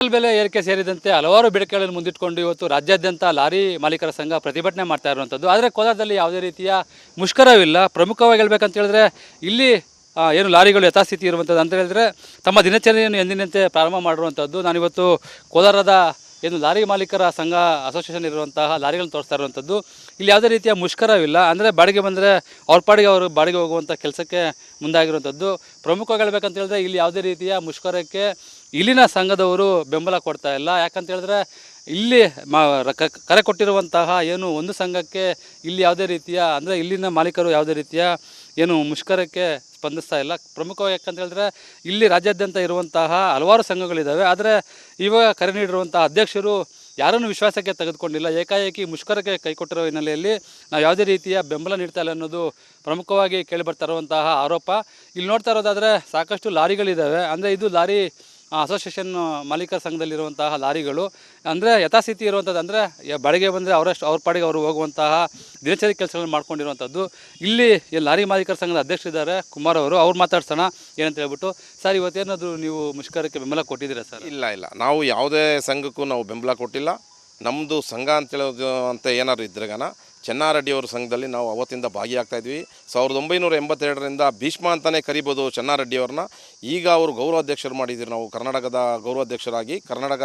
ಬೆಲೆ ಏರಿಕೆ ಸೇರಿದಂತೆ ಹಲವಾರು ಬೇಡಿಕೆಗಳನ್ನು ಮುಂದಿಟ್ಟುಕೊಂಡು ಇವತ್ತು ರಾಜ್ಯಾದ್ಯಂತ ಲಾರಿ ಮಾಲೀಕರ ಸಂಘ ಪ್ರತಿಭಟನೆ ಮಾಡ್ತಾ ಇರುವಂಥದ್ದು. ಆದರೆ ಕೋಲಾರದಲ್ಲಿ ಯಾವುದೇ ರೀತಿಯ ಮುಷ್ಕರವಿಲ್ಲ. ಪ್ರಮುಖವಾಗಿ ಹೇಳ್ಬೇಕಂತ ಹೇಳಿದ್ರೆ ಇಲ್ಲಿ ಏನು ಲಾರಿಗಳು ಯಥಾಸ್ಥಿತಿ ಇರುವಂಥದ್ದು ಅಂತ ಹೇಳಿದ್ರೆ ತಮ್ಮ ದಿನಚರಿಯನ್ನು ಎಂದಿನಂತೆ ಪ್ರಾರಂಭ ಮಾಡಿರುವಂಥದ್ದು. ನಾನಿವತ್ತು ಕೋಲಾರದ ಏನು ಲಾರಿ ಮಾಲೀಕರ ಸಂಘ ಅಸೋಸಿಯೇಷನ್ ಇರುವಂತಹ ಲಾರಿಗಳನ್ನು ತೋರಿಸ್ತಾ ಇರುವಂಥದ್ದು. ಇಲ್ಲಿ ಯಾವುದೇ ರೀತಿಯ ಮುಷ್ಕರವಿಲ್ಲ. ಅಂದರೆ ಬಾಡಿಗೆ ಬಂದರೆ ಅವ್ರ ಪಾಡಿಗೆ ಅವರು ಬಾಡಿಗೆ ಹೋಗುವಂಥ ಕೆಲಸಕ್ಕೆ ಮುಂದಾಗಿರುವಂಥದ್ದು. ಪ್ರಮುಖವಾಗಿ ಹೇಳ್ಬೇಕಂತ ಹೇಳಿದ್ರೆ ಇಲ್ಲಿ ಯಾವುದೇ ರೀತಿಯ ಮುಷ್ಕರಕ್ಕೆ ಇಲ್ಲಿನ ಸಂಘದವರು ಬೆಂಬಲ ಕೊಡ್ತಾ ಇಲ್ಲ. ಯಾಕಂತ ಹೇಳಿದ್ರೆ ಇಲ್ಲಿ ಕರೆ ಕೊಟ್ಟಿರುವಂತಹ ಏನು ಒಂದು ಸಂಘಕ್ಕೆ ಇಲ್ಲಿ ಯಾವುದೇ ರೀತಿಯ ಅಂದರೆ ಇಲ್ಲಿನ ಮಾಲೀಕರು ಯಾವುದೇ ರೀತಿಯ ಏನು ಮುಷ್ಕರಕ್ಕೆ ಸ್ಪಂದಿಸ್ತಾ ಇಲ್ಲ. ಪ್ರಮುಖವಾಗಿ ಯಾಕಂತ ಹೇಳಿದ್ರೆ ಇಲ್ಲಿ ರಾಜ್ಯಾದ್ಯಂತ ಇರುವಂತಹ ಹಲವಾರು ಸಂಘಗಳಿದ್ದಾವೆ. ಆದರೆ ಇವಾಗ ಕರೆ ನೀಡಿರುವಂತಹ ಅಧ್ಯಕ್ಷರು ಯಾರನ್ನು ವಿಶ್ವಾಸಕ್ಕೆ ತೆಗೆದುಕೊಂಡಿಲ್ಲ. ಏಕಾಏಕಿ ಮುಷ್ಕರಕ್ಕೆ ಕೈಕೊಟ್ಟಿರೋ ಹಿನ್ನೆಲೆಯಲ್ಲಿ ನಾವು ಯಾವುದೇ ರೀತಿಯ ಬೆಂಬಲ ನೀಡ್ತಾ ಇಲ್ಲ ಅನ್ನೋದು ಪ್ರಮುಖವಾಗಿ ಕೇಳಿಬರ್ತಾ ಇರುವಂತಹ ಆರೋಪ. ಇಲ್ಲಿ ನೋಡ್ತಾ ಇರೋದಾದರೆ ಸಾಕಷ್ಟು ಲಾರಿಗಳಿದ್ದಾವೆ. ಅಂದರೆ ಇದು ಲಾರಿ ಅಸೋಸಿಯೇಷನ್ ಮಾಲೀಕರ ಸಂಘದಲ್ಲಿರುವಂತಹ ಲಾರಿಗಳು ಅಂದರೆ ಯಥಾಸ್ಥಿತಿ ಇರುವಂಥದ್ದು. ಅಂದರೆ ಬಾಡಿಗೆ ಬಂದರೆ ಅವ್ರ ಪಾಡಿಗೆ ಅವರು ಹೋಗುವಂತಹ ದಿನಚರಿ ಕೆಲಸಗಳನ್ನು ಮಾಡ್ಕೊಂಡಿರುವಂಥದ್ದು. ಇಲ್ಲಿ ಲಾರಿ ಮಾಲೀಕರ ಸಂಘದ ಅಧ್ಯಕ್ಷರಿದ್ದಾರೆ ಕುಮಾರ್ ಅವರು, ಅವ್ರು ಮಾತಾಡ್ಸೋಣ ಏನಂತ ಹೇಳ್ಬಿಟ್ಟು. ಸರ್, ಇವತ್ತೇನಾದರೂ ನೀವು ಮುಷ್ಕರಕ್ಕೆ ಬೆಂಬಲ ಕೊಟ್ಟಿದ್ದೀರಾ ಸರ್? ಇಲ್ಲ, ನಾವು ಯಾವುದೇ ಸಂಘಕ್ಕೂ ನಾವು ಬೆಂಬಲ ಕೊಟ್ಟಿಲ್ಲ. ನಮ್ಮದು ಸಂಘ ಅಂತೇಳೋದು ಅಂತ ಏನಾದ್ರು ಇದ್ರೆಗನ ಚೆನ್ನಾರೆಡ್ಡಿಯವ್ರ ಸಂಘದಲ್ಲಿ ನಾವು ಅವತ್ತಿಂದ ಭಾಗಿಯಾಗ್ತಾಯಿದ್ವಿ. 1982ರಿಂದ ಭೀಷ್ಮ ಅಂತಲೇ ಕರಿಬೋದು ಚೆನ್ನಾರೆಡ್ಡಿಯವ್ರನ್ನ. ಈಗ ಅವರು ಗೌರವಾಧ್ಯಕ್ಷರು ಮಾಡಿದ್ದೀವಿ. ನಾವು ಕರ್ನಾಟಕದ ಗೌರವಾಧ್ಯಕ್ಷರಾಗಿ ಕರ್ನಾಟಕ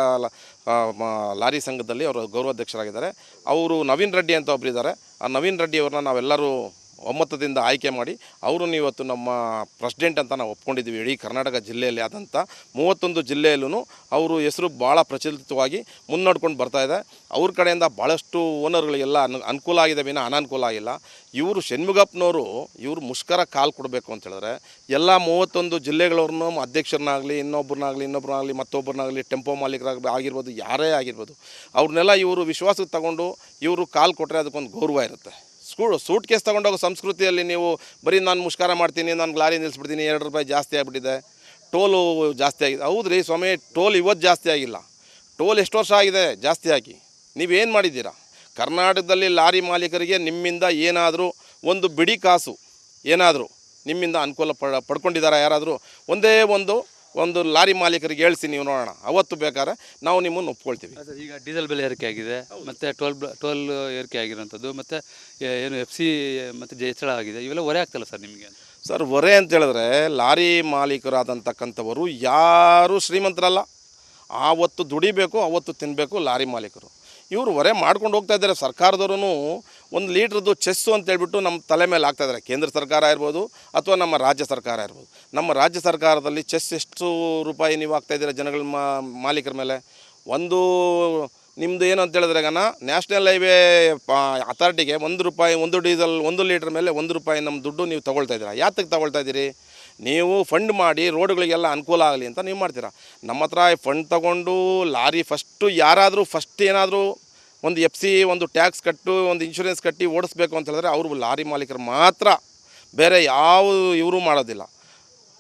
ಲಾರಿ ಸಂಘದಲ್ಲಿ ಅವರು ಗೌರವಾಧ್ಯಕ್ಷರಾಗಿದ್ದಾರೆ. ಅವರು ನವೀನ್ ರೆಡ್ಡಿ ಅಂತ ಒಬ್ಬರಿದ್ದಾರೆ. ಆ ನವೀನ್ ರೆಡ್ಡಿಯವ್ರನ್ನ ನಾವೆಲ್ಲರೂ ಒಮ್ಮತದಿಂದ ಆಯ್ಕೆ ಮಾಡಿ ಅವರನ್ನು ಇವತ್ತು ನಮ್ಮ ಪ್ರೆಸಿಡೆಂಟ್ ಅಂತ ನಾವು ಒಪ್ಕೊಂಡಿದ್ದೀವಿ. ಇಡೀ ಕರ್ನಾಟಕ ಜಿಲ್ಲೆಯಲ್ಲಿ ಆದಂಥ 31 ಜಿಲ್ಲೆಯಲ್ಲೂ ಅವರು ಹೆಸರು ಭಾಳ ಪ್ರಚಲಿತವಾಗಿ ಮುನ್ನಡ್ಕೊಂಡು ಬರ್ತಾಯಿದೆ. ಅವ್ರ ಕಡೆಯಿಂದ ಭಾಳಷ್ಟು ಓನರ್ಗಳಿಗೆಲ್ಲ ಅನುಕೂಲ ಆಗಿದೆ ವಿನ ಅನಾನುಕೂಲ ಆಗಿಲ್ಲ. ಇವರು ಷಣ್ಮುಗಪ್ಪನವರು ಇವರು ಮುಷ್ಕರ ಕಾಲು ಕೊಡಬೇಕು ಅಂತ ಹೇಳಿದ್ರೆ ಎಲ್ಲ 31 ಜಿಲ್ಲೆಗಳವ್ರನ್ನೂ ಅಧ್ಯಕ್ಷರನ್ನಾಗಲಿ ಇನ್ನೊಬ್ಬರನ್ನಾಗಲಿ ಮತ್ತೊಬ್ಬರನ್ನಾಗಲಿ ಟೆಂಪೋ ಮಾಲೀಕರಾಗಲಿ ಆಗಿರ್ಬೋದು, ಯಾರೇ ಆಗಿರ್ಬೋದು, ಅವ್ರನ್ನೆಲ್ಲ ಇವರು ವಿಶ್ವಾಸಕ್ಕೆ ತಗೊಂಡು ಇವರು ಕಾಲು ಕೊಟ್ಟರೆ ಅದಕ್ಕೊಂದು ಗೌರವ ಇರುತ್ತೆ. ಸೂಟ್ ಕೇಸ್ ತೊಗೊಂಡೋಗೋ ಸಂಸ್ಕೃತಿಯಲ್ಲಿ ನೀವು ಬರೀ ನಾನು ಮುಷ್ಕರ ಮಾಡ್ತೀನಿ, ನಾನು ಲಾರಿ ನಿಲ್ಲಿಸ್ಬಿಡ್ತೀನಿ, 2 ರೂಪಾಯಿ ಜಾಸ್ತಿ ಆಗಿಬಿಟ್ಟಿದೆ, ಟೋಲು ಜಾಸ್ತಿ ಆಗಿದೆ. ಹೌದು ರೀ ಸ್ವಾಮಿ, ಟೋಲ್ ಇವತ್ತು ಜಾಸ್ತಿ ಆಗಿಲ್ಲ. ಟೋಲ್ ಎಷ್ಟು ವರ್ಷ ಆಗಿದೆ ಜಾಸ್ತಿ ಆಗಿ? ನೀವೇನು ಮಾಡಿದ್ದೀರಾ? ಕರ್ನಾಟಕದಲ್ಲಿ ಲಾರಿ ಮಾಲೀಕರಿಗೆ ನಿಮ್ಮಿಂದ ಏನಾದರೂ ಒಂದು ಬಿಡಿ ಕಾಸು ಏನಾದರೂ ನಿಮ್ಮಿಂದ ಅನುಕೂಲ ಪಡ್ಕೊಂಡಿದ್ದಾರಾ ಯಾರಾದರೂ? ಒಂದೇ ಒಂದು ಲಾರಿ ಮಾಲೀಕರಿಗೆ ಹೇಳ್ಸಿ ನೀವು ನೋಡೋಣ. ಅವತ್ತು ಬೇಕಾದ್ರೆ ನಾವು ನಿಮ್ಮನ್ನು ಒಪ್ಕೊಳ್ತೀವಿ. ಈಗ ಡೀಸೆಲ್ ಬೆಲೆ ಏರಿಕೆ ಆಗಿದೆ, ಮತ್ತು ಟೋಲ್ ಏರಿಕೆ ಆಗಿರೋಂಥದ್ದು, ಮತ್ತು ಏನು FC ಮತ್ತು ಹೆಚ್ಚಳ ಆಗಿದೆ. ಇವೆಲ್ಲ ಹೊರೆ ಆಗ್ತಲ್ಲ ಸರ್ ನಿಮಗೆ? ಸರ್, ಹೊರೆ ಅಂತ ಹೇಳಿದ್ರೆ ಲಾರಿ ಮಾಲೀಕರಾದಂತಕ್ಕಂಥವರು ಯಾರೂ ಶ್ರೀಮಂತರಲ್ಲ. ಆವತ್ತು ದುಡಿಬೇಕು, ಅವತ್ತು ತಿನ್ನಬೇಕು ಲಾರಿ ಮಾಲೀಕರು. ಇವರು ಹೊರೆ ಮಾಡ್ಕೊಂಡು ಹೋಗ್ತಾ ಇದ್ದಾರೆ. ಸರ್ಕಾರದವರು 1 ಲೀಟ್ರದ್ದು ಚೆಸ್ಸು ಅಂತೇಳ್ಬಿಟ್ಟು ನಮ್ಮ ತಲೆ ಮೇಲೆ ಆಗ್ತಾಯಿದ್ದಾರೆ. ಕೇಂದ್ರ ಸರ್ಕಾರ ಇರ್ಬೋದು ಅಥವಾ ನಮ್ಮ ರಾಜ್ಯ ಸರ್ಕಾರ ಇರ್ಬೋದು. ನಮ್ಮ ರಾಜ್ಯ ಸರ್ಕಾರದಲ್ಲಿ ಚೆಸ್ ಎಷ್ಟು ರೂಪಾಯಿ ನೀವು ಆಗ್ತಾಯಿದ್ದೀರ ಜನಗಳ ಮಾಲೀಕರ ಮೇಲೆ? ಒಂದು ನಿಮ್ಮದು ಏನು ಅಂತ ಹೇಳಿದ್ರೆ ನ್ಯಾಷನಲ್ ಹೈವೇ ಅಥಾರಿಟಿಗೆ 1 ರೂಪಾಯಿ ಒಂದು ಡೀಸೆಲ್ 1 ಲೀಟ್ರ್ ಮೇಲೆ 1 ರೂಪಾಯಿ ನಮ್ಮ ದುಡ್ಡು ನೀವು ತೊಗೊಳ್ತಾ ಇದ್ದೀರಾ. ಯಾತಕ್ಕೆ ತೊಗೊಳ್ತಾ ಇದ್ದೀರಿ? ನೀವು ಫಂಡ್ ಮಾಡಿ ರೋಡ್ಗಳಿಗೆಲ್ಲ ಅನುಕೂಲ ಆಗಲಿ ಅಂತ ನೀವು ಮಾಡ್ತೀರಾ. ನಮ್ಮ ಹತ್ರ ಫಂಡ್ ತೊಗೊಂಡು ಲಾರಿ ಯಾರಾದರೂ ಏನಾದರೂ ಒಂದು FC ಒಂದು ಟ್ಯಾಕ್ಸ್ ಕಟ್ಟು ಒಂದು ಇನ್ಶೂರೆನ್ಸ್ ಕಟ್ಟಿ ಓಡಿಸ್ಬೇಕು ಅಂತ ಹೇಳಿದ್ರೆ ಅವರು ಲಾರಿ ಮಾಲೀಕರು ಮಾತ್ರ, ಬೇರೆ ಯಾವ ಇವರು ಮಾಡೋದಿಲ್ಲ.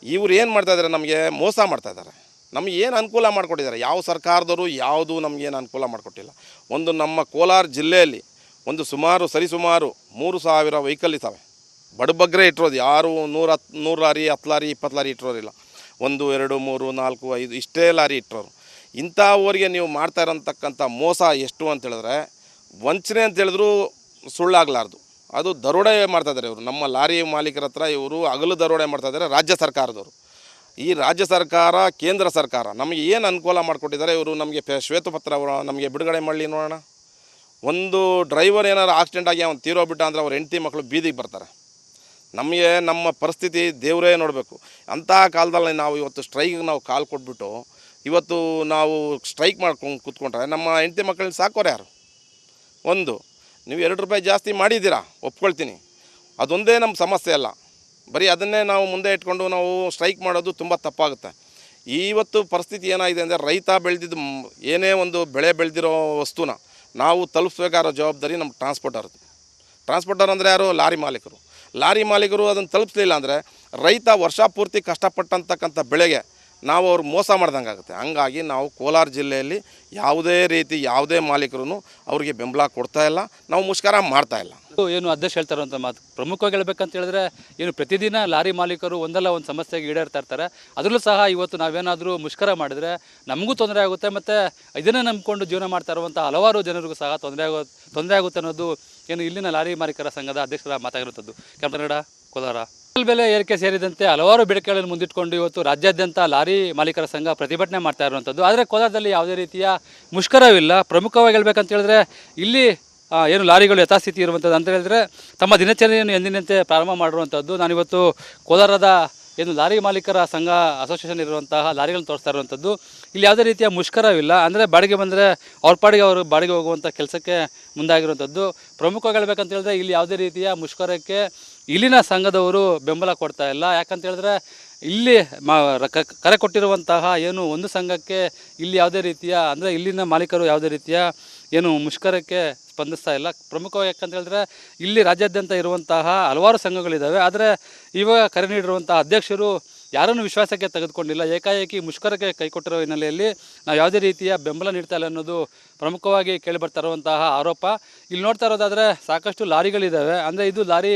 ಇವ್ರು ಏನು ಮಾಡ್ತಾಯಿದ್ದಾರೆ? ನಮಗೆ ಮೋಸ ಮಾಡ್ತಾಯಿದ್ದಾರೆ. ನಮಗೆ ಏನು ಅನುಕೂಲ ಮಾಡಿಕೊಟ್ಟಿದ್ದಾರೆ? ಯಾವ ಸರ್ಕಾರದವರು ಯಾವುದೂ ನಮಗೇನು ಅನುಕೂಲ ಮಾಡಿಕೊಟ್ಟಿಲ್ಲ. ನಮ್ಮ ಕೋಲಾರ ಜಿಲ್ಲೆಯಲ್ಲಿ ಸರಿಸುಮಾರು 3000 ವೆಹಿಕಲ್ ಇದ್ದಾವೆ. ಬಡಬಗ್ರೆ ಇಟ್ಟಿರೋದು. ಯಾರು 100 ಲಾರಿ 10 ಲಾರಿ 20 ಲಾರಿ ಇಟ್ಟಿರೋರಿಲ್ಲ. 1 2 3 4 5 ಇಷ್ಟೇ ಲಾರಿ ಇಟ್ಟಿರೋರು. ಇಂಥವ್ರಿಗೆ ನೀವು ಮಾಡ್ತಾ ಇರೋಂತಕ್ಕಂಥ ಮೋಸ ಎಷ್ಟು ಅಂತ ಹೇಳಿದ್ರೆ, ವಂಚನೆ ಅಂತ ಹೇಳಿದ್ರು ಸುಳ್ಳಾಗಲಾರ್ದು. ಅದು ದರೋಡೆ ಮಾಡ್ತಾಯಿದ್ದಾರೆ ಇವರು. ನಮ್ಮ ಲಾರಿ ಮಾಲೀಕರ ಹತ್ರ ಇವರು ಹಗಲು ದರೋಡೆ ಮಾಡ್ತಾಯಿದ್ದಾರೆ ರಾಜ್ಯ ಸರ್ಕಾರದವರು. ಈ ರಾಜ್ಯ ಸರ್ಕಾರ ಕೇಂದ್ರ ಸರ್ಕಾರ ನಮಗೆ ಏನು ಅನುಕೂಲ ಮಾಡಿಕೊಟ್ಟಿದ್ದಾರೆ ಇವರು? ನಮಗೆ ಶ್ವೇತಪತ್ರ ನಮಗೆ ಬಿಡುಗಡೆ ಮಾಡಲಿ ನೋಡೋಣ. ಒಂದು ಡ್ರೈವರ್ ಏನಾರು ಆಕ್ಸಿಡೆಂಟ್ ಆಗಿ ಅವ್ನು ತೀರೋಗ್ಬಿಟ್ಟ ಅಂದರೆ ಅವ್ರ ಹೆಂಡತಿ ಮಕ್ಕಳು ಬೀದಿಗೆ ಬರ್ತಾರೆ. ನಮಗೆ ನಮ್ಮ ಪರಿಸ್ಥಿತಿ ದೇವರೇ ನೋಡಬೇಕು. ಅಂಥ ಕಾಲದಲ್ಲಿ ನಾವು ಇವತ್ತು ಸ್ಟ್ರೈಕಿಗೆ ನಾವು ಕಾಲು ಕೊಟ್ಬಿಟ್ಟು ಇವತ್ತು ನಾವು ಸ್ಟ್ರೈಕ್ ಮಾಡ್ಕೊಂಡು ಕೂತ್ಕೊಂಡ್ರೆ ನಮ್ಮ ಹೆಂಡತಿ ಮಕ್ಕಳನ್ನ ಸಾಕೋರು ಯಾರು? ನೀವು 2 ರೂಪಾಯಿ ಜಾಸ್ತಿ ಮಾಡಿದ್ದೀರಾ, ಒಪ್ಕೊಳ್ತೀನಿ. ಅದೊಂದೇ ನಮ್ಮ ಸಮಸ್ಯೆ ಅಲ್ಲ. ಬರೀ ಅದನ್ನೇ ನಾವು ಮುಂದೆ ಇಟ್ಕೊಂಡು ನಾವು ಸ್ಟ್ರೈಕ್ ಮಾಡೋದು ತುಂಬ ತಪ್ಪಾಗುತ್ತೆ. ಇವತ್ತು ಪರಿಸ್ಥಿತಿ ಏನಾಗಿದೆ ಅಂದರೆ, ರೈತ ಬೆಳೆದಿದ್ದು ಏನೇ ಒಂದು ಬೆಳೆ ಬೆಳೆದಿರೋ ವಸ್ತುನ ನಾವು ತಲುಪಿಸ್ಬೇಕಾಗಿರೋ ಜವಾಬ್ದಾರಿ ನಮ್ಮ ಟ್ರಾನ್ಸ್ಪೋರ್ಟರ್ ಅಂದರೆ ಯಾರು? ಲಾರಿ ಮಾಲೀಕರು ಅದನ್ನು ತಲುಪಿಸಲಿಲ್ಲ ಅಂದರೆ ರೈತ ವರ್ಷ ಪೂರ್ತಿ ಕಷ್ಟಪಟ್ಟಂತಕ್ಕಂಥ ಬೆಳೆಗೆ ನಾವು ಅವ್ರು ಮೋಸ ಮಾಡ್ದಂಗೆ ಆಗುತ್ತೆ. ಹಂಗಾಗಿ ನಾವು ಕೋಲಾರ ಜಿಲ್ಲೆಯಲ್ಲಿ ಯಾವುದೇ ಮಾಲೀಕರು ಅವರಿಗೆ ಬೆಂಬಲ ಕೊಡ್ತಾ ಇಲ್ಲ. ನಾವು ಮುಷ್ಕರ ಮಾಡ್ತಾ ಇಲ್ಲ. ಏನು ಅಧ್ಯಕ್ಷ ಹೇಳ್ತಾರಂತ ಮಾತು ಪ್ರಮುಖವಾಗಿ ಹೇಳ್ಬೇಕಂತ ಹೇಳಿದ್ರೆ ಏನು ಪ್ರತಿದಿನ ಲಾರಿ ಮಾಲೀಕರು ಒಂದಲ್ಲ ಒಂದು ಸಮಸ್ಯೆಗೆ ಈಡೇರ್ತಾ ಇರ್ತಾರೆ. ಅದರಲ್ಲೂ ಸಹ ಇವತ್ತು ನಾವೇನಾದರೂ ಮುಷ್ಕರ ಮಾಡಿದ್ರೆ ನಮಗೂ ತೊಂದರೆ ಆಗುತ್ತೆ, ಮತ್ತು ಇದನ್ನೇ ನಂಬಿಕೊಂಡು ಜೀವನ ಮಾಡ್ತಾ ಇರುವಂಥ ಹಲವಾರು ಜನರಿಗೂ ಸಹ ತೊಂದರೆ ಆಗುತ್ತೆ ಅನ್ನೋದು ಏನು ಇಲ್ಲಿನ ಲಾರಿ ಮಾಲೀಕರ ಸಂಘದ ಅಧ್ಯಕ್ಷರ ಮಾತಾಗಿರುತ್ತದೆ. ಕನ್ನಡ ಕೋಲಾರ. ಡೀಸೆಲ್ ಬೆಲೆ ಏರಿಕೆ ಸೇರಿದಂತೆ ಹಲವಾರು ಬೇಡಿಕೆಗಳನ್ನು ಮುಂದಿಟ್ಕೊಂಡು ಇವತ್ತು ರಾಜ್ಯಾದ್ಯಂತ ಲಾರಿ ಮಾಲೀಕರ ಸಂಘ ಪ್ರತಿಭಟನೆ ಮಾಡ್ತಾ ಇರುವಂಥದ್ದು. ಆದರೆ ಕೋಲಾರದಲ್ಲಿ ಯಾವುದೇ ರೀತಿಯ ಮುಷ್ಕರವಿಲ್ಲ. ಪ್ರಮುಖವಾಗಿ ಹೇಳ್ಬೇಕಂತ ಹೇಳಿದ್ರೆ ಇಲ್ಲಿ ಏನು ಲಾರಿಗಳು ಯಥಾಸ್ಥಿತಿ ಇರುವಂಥದ್ದು ಅಂತ ಹೇಳಿದ್ರೆ ತಮ್ಮ ದಿನಚರಿಯನ್ನು ಎಂದಿನಂತೆ ಪ್ರಾರಂಭ ಮಾಡಿರುವಂಥದ್ದು. ನಾನಿವತ್ತು ಕೋಲಾರದ ಏನು ಲಾರಿ ಮಾಲೀಕರ ಸಂಘ ಅಸೋಸಿಯೇಷನ್ ಇರುವಂತಹ ಲಾರಿಗಳನ್ನು ತೋರಿಸ್ತಾ ಇರುವಂಥದ್ದು. ಇಲ್ಲಿ ಯಾವುದೇ ರೀತಿಯ ಮುಷ್ಕರವಿಲ್ಲ. ಅಂದರೆ ಬಾಡಿಗೆ ಬಂದರೆ ಅವ್ರ ಪಾಡಿಗೆ ಅವರು ಬಾಡಿಗೆ ಹೋಗುವಂಥ ಕೆಲಸಕ್ಕೆ ಮುಂದಾಗಿರುವಂಥದ್ದು. ಪ್ರಮುಖವಾಗಿ ಹೇಳ್ಬೇಕಂತ ಹೇಳಿದ್ರೆ ಇಲ್ಲಿ ಯಾವುದೇ ರೀತಿಯ ಮುಷ್ಕರಕ್ಕೆ ಇಲ್ಲಿನ ಸಂಘದವರು ಬೆಂಬಲ ಕೊಡ್ತಾ ಇಲ್ಲ. ಯಾಕಂತ ಹೇಳಿದ್ರೆ ಇಲ್ಲಿ ಕರೆ ಕೊಟ್ಟಿರುವಂತಹ ಏನು ಒಂದು ಸಂಘಕ್ಕೆ ಇಲ್ಲಿ ಯಾವುದೇ ರೀತಿಯ ಅಂದರೆ ಇಲ್ಲಿನ ಮಾಲೀಕರು ಯಾವುದೇ ರೀತಿಯ ಏನು ಮುಷ್ಕರಕ್ಕೆ ಸ್ಪಂದಿಸ್ತಾ ಇಲ್ಲ. ಪ್ರಮುಖವಾಗಿ ಯಾಕಂತ ಹೇಳಿದ್ರೆ ಇಲ್ಲಿ ರಾಜ್ಯಾದ್ಯಂತ ಇರುವಂತಹ ಹಲವಾರು ಸಂಘಗಳಿದ್ದಾವೆ. ಆದರೆ ಇವಾಗ ಕರೆ ನೀಡಿರುವಂತಹ ಅಧ್ಯಕ್ಷರು ಯಾರನ್ನು ವಿಶ್ವಾಸಕ್ಕೆ ತೆಗೆದುಕೊಂಡಿಲ್ಲ. ಏಕಾಏಕಿ ಮುಷ್ಕರಕ್ಕೆ ಕೈಕೊಟ್ಟಿರೋ ಹಿನ್ನೆಲೆಯಲ್ಲಿ ನಾವು ಯಾವುದೇ ರೀತಿಯ ಬೆಂಬಲ ನೀಡ್ತಾ ಇಲ್ಲ ಅನ್ನೋದು ಪ್ರಮುಖವಾಗಿ ಕೇಳಿಬರ್ತಾ ಇರುವಂತಹ ಆರೋಪ. ಇಲ್ಲಿ ನೋಡ್ತಾ ಇರೋದಾದರೆ ಸಾಕಷ್ಟು ಲಾರಿಗಳಿದ್ದಾವೆ. ಅಂದರೆ ಇದು ಲಾರಿ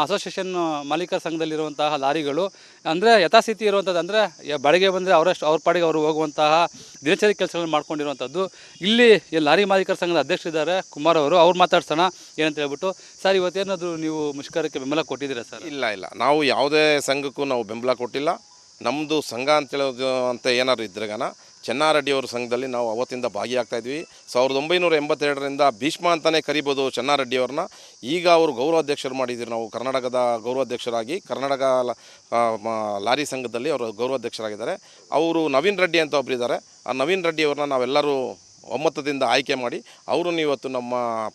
ಅಸೋಸಿಯೇಷನ್ ಮಾಲೀಕರ ಸಂಘದಲ್ಲಿರುವಂತಹ ಲಾರಿಗಳು ಅಂದರೆ ಯಥಾಸ್ಥಿತಿ ಇರುವಂಥದ್ದು. ಅಂದರೆ ಬಾಡಿಗೆ ಬಂದರೆ ಅವ್ರ ಪಾಡಿಗೆ ಅವರು ಹೋಗುವಂತಹ ದಿನಚರಿ ಕೆಲಸಗಳನ್ನು ಮಾಡ್ಕೊಂಡಿರುವಂಥದ್ದು. ಇಲ್ಲಿ ಲಾರಿ ಮಾಲೀಕರ ಸಂಘದ ಅಧ್ಯಕ್ಷರಿದ್ದಾರೆ ಕುಮಾರ್ ಅವರು, ಅವ್ರು ಮಾತಾಡ್ಸೋಣ ಏನಂತ ಹೇಳ್ಬಿಟ್ಟು. ಸರ್, ಇವತ್ತೇನಾದರೂ ನೀವು ಮುಷ್ಕರಕ್ಕೆ ಬೆಂಬಲ ಕೊಟ್ಟಿದ್ದೀರಾ ಸರ್? ಇಲ್ಲ, ನಾವು ಯಾವುದೇ ಸಂಘಕ್ಕೂ ನಾವು ಬೆಂಬಲ ಕೊಟ್ಟಿಲ್ಲ. ನಮ್ಮದು ಸಂಘ ಅಂತೇಳೋದು ಅಂತ ಏನಾದ್ರು ಇದ್ರೆಗನ ಚೆನ್ನಾರೆಡ್ಡಿಯವ್ರ ಸಂಘದಲ್ಲಿ ನಾವು ಅವತ್ತಿಂದ ಭಾಗಿಯಾಗ್ತಾಯಿದ್ವಿ. 1982ರಿಂದ ಭೀಷ್ಮ ಅಂತಲೇ ಕರಿಬೋದು ಚೆನ್ನಾರೆಡ್ಡಿಯವ್ರನ್ನ. ಈಗ ಅವರು ಗೌರವಾಧ್ಯಕ್ಷರು ಮಾಡಿದ್ದೀವಿ. ನಾವು ಕರ್ನಾಟಕದ ಗೌರವಾಧ್ಯಕ್ಷರಾಗಿ ಕರ್ನಾಟಕ ಲಾರಿ ಸಂಘದಲ್ಲಿ ಅವರು ಗೌರವಾಧ್ಯಕ್ಷರಾಗಿದ್ದಾರೆ. ಅವರು ನವೀನ್ ರೆಡ್ಡಿ ಅಂತ ಒಬ್ಬರಿದ್ದಾರೆ. ಆ ನವೀನ್ ರೆಡ್ಡಿಯವ್ರನ್ನ ನಾವೆಲ್ಲರೂ ಒಮ್ಮತದಿಂದ ಆಯ್ಕೆ ಮಾಡಿ ಅವರನ್ನು ಇವತ್ತು ನಮ್ಮ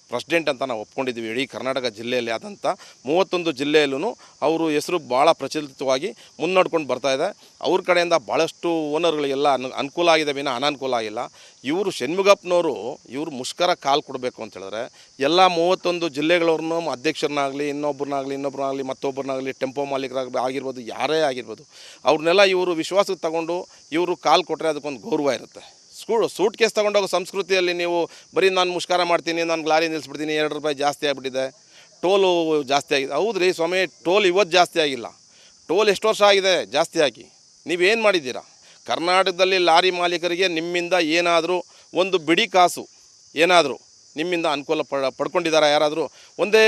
ಪ್ರೆಸಿಡೆಂಟ್ ಅಂತ ನಾವು ಒಪ್ಕೊಂಡಿದ್ದೀವಿ. ಇಡೀ ಕರ್ನಾಟಕ ಜಿಲ್ಲೆಯಲ್ಲಿ ಆದಂಥ 31 ಜಿಲ್ಲೆಯಲ್ಲೂ ಅವರು ಹೆಸರು ಭಾಳ ಪ್ರಚಲಿತವಾಗಿ ಮುನ್ನಡ್ಕೊಂಡು ಬರ್ತಾಯಿದೆ. ಅವ್ರ ಕಡೆಯಿಂದ ಭಾಳಷ್ಟು ಓನರ್ಗಳಿಗೆಲ್ಲ ಅನುಕೂಲ ಆಗಿದೆ ವಿನ ಅನಾನುಕೂಲ ಆಗಿಲ್ಲ. ಇವರು ಷಣ್ಮುಗಪ್ಪನವರು ಇವರು ಮುಷ್ಕರ ಕಾಲು ಕೊಡಬೇಕು ಅಂತ ಹೇಳಿದ್ರೆ ಎಲ್ಲ 31 ಜಿಲ್ಲೆಗಳವ್ರನ್ನೂ ಅಧ್ಯಕ್ಷರನ್ನಾಗಲಿ ಇನ್ನೊಬ್ಬರನ್ನಾಗಲಿ ಮತ್ತೊಬ್ಬರನ್ನಾಗಲಿ ಟೆಂಪೋ ಮಾಲೀಕರಾಗಲಿ ಆಗಿರ್ಬೋದು, ಯಾರೇ ಆಗಿರ್ಬೋದು, ಅವ್ರನ್ನೆಲ್ಲ ಇವರು ವಿಶ್ವಾಸಕ್ಕೆ ತಗೊಂಡು ಇವರು ಕಾಲು ಕೊಟ್ಟರೆ ಅದಕ್ಕೊಂದು ಗೌರವ ಇರುತ್ತೆ. ಸೂಟ್ ಕೇಸ್ ತೊಗೊಂಡೋಗೋ ಸಂಸ್ಕೃತಿಯಲ್ಲಿ ನೀವು ಬರೀ ನಾನು ಮುಷ್ಕರ ಮಾಡ್ತೀನಿ, ನಾನು ಲಾರಿ ನಿಲ್ಲಿಸ್ಬಿಡ್ತೀನಿ, 2 ರೂಪಾಯಿ ಜಾಸ್ತಿ ಆಗಿಬಿಟ್ಟಿದೆ, ಟೋಲು ಜಾಸ್ತಿ ಆಗಿದೆ. ಹೌದು ರೀ ಸ್ವಾಮಿ, ಟೋಲ್ ಇವತ್ತು ಜಾಸ್ತಿ ಆಗಿಲ್ಲ. ಟೋಲ್ ಎಷ್ಟು ವರ್ಷ ಆಗಿದೆ ಜಾಸ್ತಿ ಆಗಿ? ನೀವೇನು ಮಾಡಿದ್ದೀರಾ? ಕರ್ನಾಟಕದಲ್ಲಿ ಲಾರಿ ಮಾಲೀಕರಿಗೆ ನಿಮ್ಮಿಂದ ಏನಾದರೂ ಒಂದು ಬಿಡಿ ಕಾಸು ಏನಾದರೂ ನಿಮ್ಮಿಂದ ಅನುಕೂಲ ಪಡ್ಕೊಂಡಿದ್ದಾರಾ ಯಾರಾದರೂ? ಒಂದೇ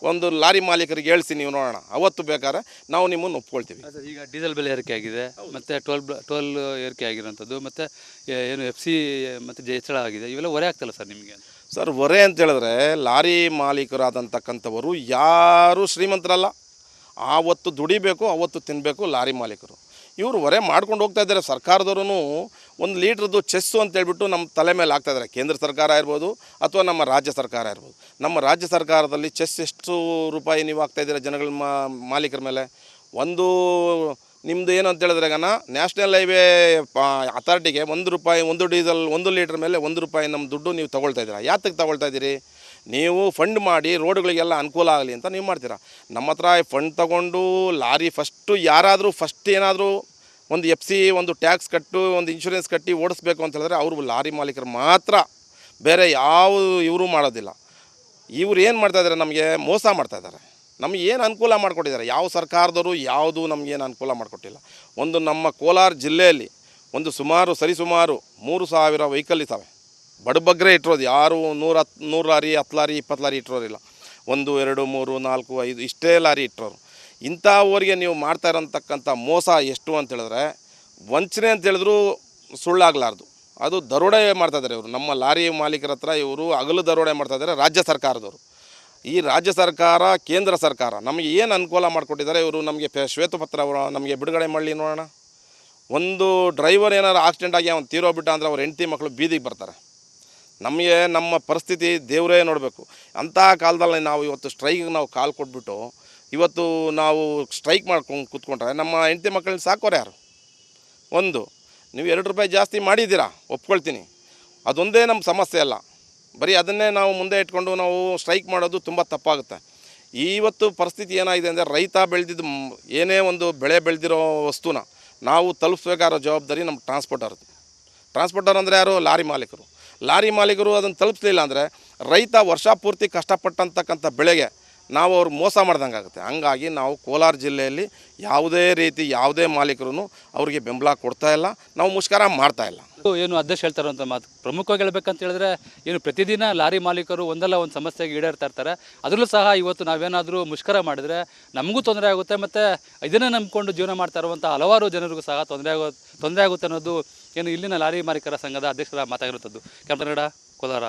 ಒಂದು ಲಾರಿ ಮಾಲೀಕರಿಗೆ ಹೇಳ್ಸಿ ನೀವು ನೋಡೋಣ. ಅವತ್ತು ಬೇಕಾದ್ರೆ ನಾವು ನಿಮ್ಮನ್ನು ಒಪ್ಕೊಳ್ತೀವಿ. ಈಗ ಡೀಸೆಲ್ ಬೆಲೆ ಏರಿಕೆ ಆಗಿದೆ, ಮತ್ತು ಟೋಲ್ ಏರಿಕೆ ಆಗಿರೋಂಥದ್ದು, ಮತ್ತು ಏನು FC ಮತ್ತು ಹೆಚ್ಚಳ ಆಗಿದೆ. ಇವೆಲ್ಲ ಹೊರೆ ಆಗ್ತಲ್ಲ ಸರ್ ನಿಮಗೆ? ಸರ್, ಹೊರೆ ಅಂತ ಹೇಳಿದ್ರೆ ಲಾರಿ ಮಾಲೀಕರಾದಂತಕ್ಕಂಥವರು ಯಾರೂ ಶ್ರೀಮಂತರಲ್ಲ. ಆವತ್ತು ದುಡಿಬೇಕು, ಅವತ್ತು ತಿನ್ನಬೇಕು ಲಾರಿ ಮಾಲೀಕರು. ಇವರು ಹೊರೆ ಮಾಡ್ಕೊಂಡು ಹೋಗ್ತಾ ಇದ್ದಾರೆ. ಸರ್ಕಾರದವರು 1 ಲೀಟ್ರದ್ದು ಚೆಸ್ಸು ಅಂತೇಳ್ಬಿಟ್ಟು ನಮ್ಮ ತಲೆ ಮೇಲೆ ಹಾಕ್ತಾಯಿದ್ದಾರೆ. ಕೇಂದ್ರ ಸರ್ಕಾರ ಇರ್ಬೋದು ಅಥವಾ ನಮ್ಮ ರಾಜ್ಯ ಸರ್ಕಾರ ಇರ್ಬೋದು. ನಮ್ಮ ರಾಜ್ಯ ಸರ್ಕಾರದಲ್ಲಿ ಚೆಸ್ ಎಷ್ಟು ರೂಪಾಯಿ ನೀವು ಹಾಕ್ತಾಯಿದ್ದೀರ ಜನಗಳ ಮಾಲೀಕರ ಮೇಲೆ? ಒಂದು ನಿಮ್ಮದು ಏನು ಅಂತ ಹೇಳಿದ್ರೆ ನ್ಯಾಷನಲ್ ಹೈವೇ ಅಥಾರಿಟಿಗೆ 1 ರೂಪಾಯಿ ಒಂದು ಡೀಸೆಲ್ 1 ಲೀಟ್ರ್ ಮೇಲೆ 1 ರೂಪಾಯಿ ನಮ್ಮ ದುಡ್ಡು ನೀವು ತೊಗೊಳ್ತಾ ಇದ್ದೀರಾ. ಯಾತಕ್ಕೆ ತೊಗೊಳ್ತಾ ಇದ್ದೀರಿ? ನೀವು ಫಂಡ್ ಮಾಡಿ ರೋಡ್ಗಳಿಗೆಲ್ಲ ಅನುಕೂಲ ಆಗಲಿ ಅಂತ ನೀವು ಮಾಡ್ತೀರಾ. ನಮ್ಮ ಹತ್ರ ಫಂಡ್ ತಗೊಂಡು ಲಾರಿ ಯಾರಾದರೂ ಏನಾದರೂ ಒಂದು FC ಒಂದು ಟ್ಯಾಕ್ಸ್ ಕಟ್ಟು ಒಂದು ಇನ್ಶೂರೆನ್ಸ್ ಕಟ್ಟಿ ಓಡಿಸ್ಬೇಕು ಅಂತ ಹೇಳಿದ್ರೆ ಅವರು ಲಾರಿ ಮಾಲೀಕರು ಮಾತ್ರ, ಬೇರೆ ಯಾವ ಇವರು ಮಾಡೋದಿಲ್ಲ. ಇವ್ರು ಏನು ಮಾಡ್ತಾಯಿದ್ದಾರೆ? ನಮಗೆ ಮೋಸ ಮಾಡ್ತಾಯಿದ್ದಾರೆ. ನಮಗೆ ಏನು ಅನುಕೂಲ ಮಾಡಿಕೊಟ್ಟಿದ್ದಾರೆ? ಯಾವ ಸರ್ಕಾರದವರು ಯಾವುದೂ ನಮಗೇನು ಅನುಕೂಲ ಮಾಡಿಕೊಟ್ಟಿಲ್ಲ. ನಮ್ಮ ಕೋಲಾರ ಜಿಲ್ಲೆಯಲ್ಲಿ ಸರಿಸುಮಾರು 3000 ವೆಹಿಕಲ್ ಇದ್ದಾವೆ. ಬಡಬಗ್ರೆ ಇಟ್ಟಿರೋದು. ಯಾರು 100 ಲಾರಿ 10 ಲಾರಿ 20 ಲಾರಿ ಇಟ್ಟಿರೋರಿಲ್ಲ. 1 2 3 4 5 ಇಷ್ಟೇ ಲಾರಿ ಇಟ್ಟಿರೋರು. ಇಂಥವ್ರಿಗೆ ನೀವು ಮಾಡ್ತಾ ಇರೋಂತಕ್ಕಂಥ ಮೋಸ ಎಷ್ಟು ಅಂತ ಹೇಳಿದ್ರೆ, ವಂಚನೆ ಅಂತ ಹೇಳಿದ್ರು ಸುಳ್ಳಾಗಲಾರ್ದು. ಅದು ದರೋಡೆ ಮಾಡ್ತಾಯಿದ್ದಾರೆ ಇವರು. ನಮ್ಮ ಲಾರಿ ಮಾಲೀಕರ ಹತ್ರ ಇವರು ಹಗಲು ದರೋಡೆ ಮಾಡ್ತಾಯಿದ್ದಾರೆ ರಾಜ್ಯ ಸರ್ಕಾರದವರು. ಈ ರಾಜ್ಯ ಸರ್ಕಾರ ಕೇಂದ್ರ ಸರ್ಕಾರ ನಮಗೆ ಏನು ಅನುಕೂಲ ಮಾಡಿಕೊಟ್ಟಿದ್ದಾರೆ ಇವರು. ನಮಗೆ ಶ್ವೇತಪತ್ರ ನಮಗೆ ಬಿಡುಗಡೆ ಮಾಡಲಿ ನೋಡೋಣ. ಒಂದು ಡ್ರೈವರ್ ಏನಾರು ಆಕ್ಸಿಡೆಂಟ್ ಆಗಿ ಅವ್ನು ತೀರೋಗ್ಬಿಟ್ಟ ಅಂದರೆ ಅವ್ರ ಹೆಂಡತಿ ಮಕ್ಕಳು ಬೀದಿಗೆ ಬರ್ತಾರೆ. ನಮಗೆ ನಮ್ಮ ಪರಿಸ್ಥಿತಿ ದೇವರೇ ನೋಡಬೇಕು. ಅಂಥ ಕಾಲದಲ್ಲಿ ನಾವು ಇವತ್ತು ಸ್ಟ್ರೈಕಿಗೆ ನಾವು ಕಾಲು ಕೊಟ್ಬಿಟ್ಟು ಇವತ್ತು ನಾವು ಸ್ಟ್ರೈಕ್ ಮಾಡ್ಕೊಂಡು ಕೂತ್ಕೊಂಡ್ರೆ ನಮ್ಮ ಹೆಂಡತಿ ಮಕ್ಕಳನ್ನ ಸಾಕೋರು ಯಾರು? ನೀವು 2 ರೂಪಾಯಿ ಜಾಸ್ತಿ ಮಾಡಿದ್ದೀರಾ, ಒಪ್ಕೊಳ್ತೀನಿ. ಅದೊಂದೇ ನಮ್ಮ ಸಮಸ್ಯೆ ಅಲ್ಲ. ಬರೀ ಅದನ್ನೇ ನಾವು ಮುಂದೆ ಇಟ್ಕೊಂಡು ನಾವು ಸ್ಟ್ರೈಕ್ ಮಾಡೋದು ತುಂಬ ತಪ್ಪಾಗುತ್ತೆ. ಇವತ್ತು ಪರಿಸ್ಥಿತಿ ಏನಾಗಿದೆ ಅಂದರೆ, ರೈತ ಬೆಳೆದಿದ್ದು ಏನೇ ಒಂದು ಬೆಳೆ ಬೆಳೆದಿರೋ ವಸ್ತುನ ನಾವು ತಲುಪಿಸ್ಬೇಕಾಗಿರೋ ಜವಾಬ್ದಾರಿ ನಮ್ಮ ಟ್ರಾನ್ಸ್ಪೋರ್ಟರ್ ಅಂದರೆ ಯಾರು? ಲಾರಿ ಮಾಲೀಕರು. ಲಾರಿ ಮಾಲೀಕರು ಅದನ್ನು ತಲುಪಿಸಲಿಲ್ಲ ಅಂದರೆ ರೈತ ವರ್ಷ ಪೂರ್ತಿ ಕಷ್ಟಪಟ್ಟಂತಕ್ಕಂಥ ಬೆಳೆಗೆ ನಾವು ಅವ್ರು ಮೋಸ ಮಾಡ್ದಂಗೆ ಆಗುತ್ತೆ. ಹಂಗಾಗಿ ನಾವು ಕೋಲಾರ ಜಿಲ್ಲೆಯಲ್ಲಿ ಯಾವುದೇ ರೀತಿ ಯಾವುದೇ ಮಾಲೀಕರು ಅವರಿಗೆ ಬೆಂಬಲ ಕೊಡ್ತಾ ಇಲ್ಲ, ನಾವು ಮುಷ್ಕರ ಮಾಡ್ತಾ ಇಲ್ಲ. ಏನು ಅಧ್ಯಕ್ಷ ಹೇಳ್ತಾರಂತ ಮಾತು ಪ್ರಮುಖವಾಗಿ ಹೇಳ್ಬೇಕಂತ ಹೇಳಿದ್ರೆ ಏನು ಪ್ರತಿದಿನ ಲಾರಿ ಮಾಲೀಕರು ಒಂದಲ್ಲ ಒಂದು ಸಮಸ್ಯೆಗೆ ಈಡೇರ್ತಾ ಇರ್ತಾರೆ. ಅದರಲ್ಲೂ ಸಹ ಇವತ್ತು ನಾವೇನಾದರೂ ಮುಷ್ಕರ ಮಾಡಿದರೆ ನಮಗೂ ತೊಂದರೆ ಆಗುತ್ತೆ, ಮತ್ತು ಇದನ್ನೇ ನಂಬಿಕೊಂಡು ಜೀವನ ಮಾಡ್ತಾ ಇರುವಂಥ ಹಲವಾರು ಜನರಿಗೂ ಸಹ ತೊಂದರೆ ಆಗುತ್ತೆ ಅನ್ನೋದು ಏನು ಇಲ್ಲಿನ ಲಾರಿ ಮಾಲೀಕರ ಸಂಘದ ಅಧ್ಯಕ್ಷರ ಮಾತಾಗಿರುತ್ತದ್ದು. ಕನ್ನಡ ಕೋಲಾರ.